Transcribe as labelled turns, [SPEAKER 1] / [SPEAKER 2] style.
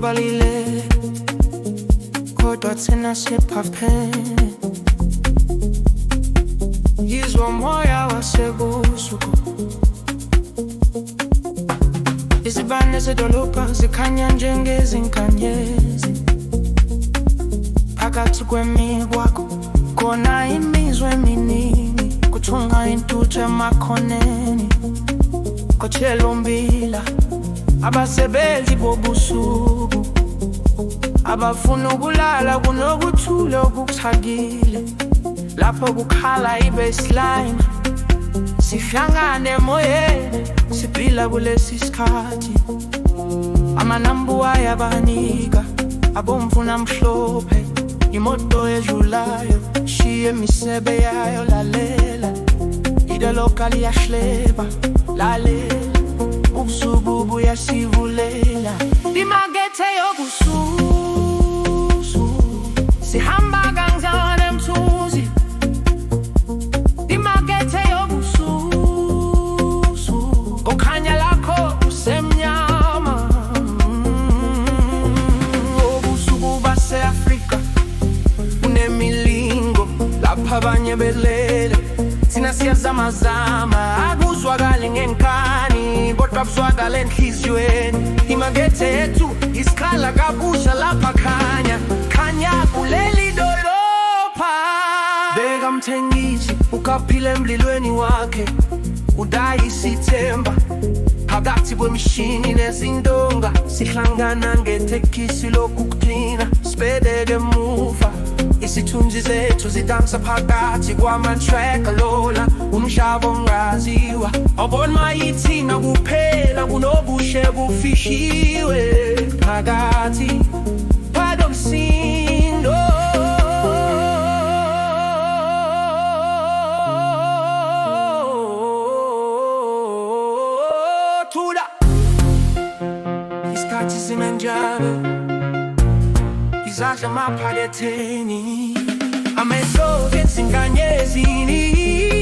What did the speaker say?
[SPEAKER 1] balile kodwa thina siphapheme. Yizwa umoya wasebusuku, izibane zedolobha zikhanya njengezinkanyezi. Phakathi kwemikwako khona imizwa eminingi, kuthunga intuthu emakhoneni, kothela umbila abasebenzi bobusuku, abafuna ukulala kunokuthula okuthakile. Lapho kukhala i-baseline, sihlangane emoyeni, siphila kulesi sikhathi. Amanambu ayabanika, abomvu namhlophe, imoto edlulayo, shiye imisebe yayo. Lalela, idolobha liyahleba, lalela, ubusuku buyasivulela. Imakethe yobusuku, sihamba kanjani emthuzi. Imakethe yobusuku, kukhanya lakho kusemnyama. Ubusuku base-Afrika unemilingo, lapha abanye belele, thina siyazamazama. Akuzwakali ngenkani kodwa kuzwakala enhliziyweni. Imakethe yethu isikhala kabusha, lapha khanya kuleli dolopha. Beka mthengisi ukaphile emlilweni wakhe, udayisa ithemba phakathi kwemishini nezindonga. Sihlangana ngethekisi lokuklina, sibedeke emuva, isithunzi zethu zidansa phakathi kwama-track alola. Umhlaba ongaziwa awuboni mayithina kuphela, kunobuhle bufishiwe phakathi komsindo. Thula isikhathi simenjalo, izandla emaphaketheni, amehlo ezinkanyezini.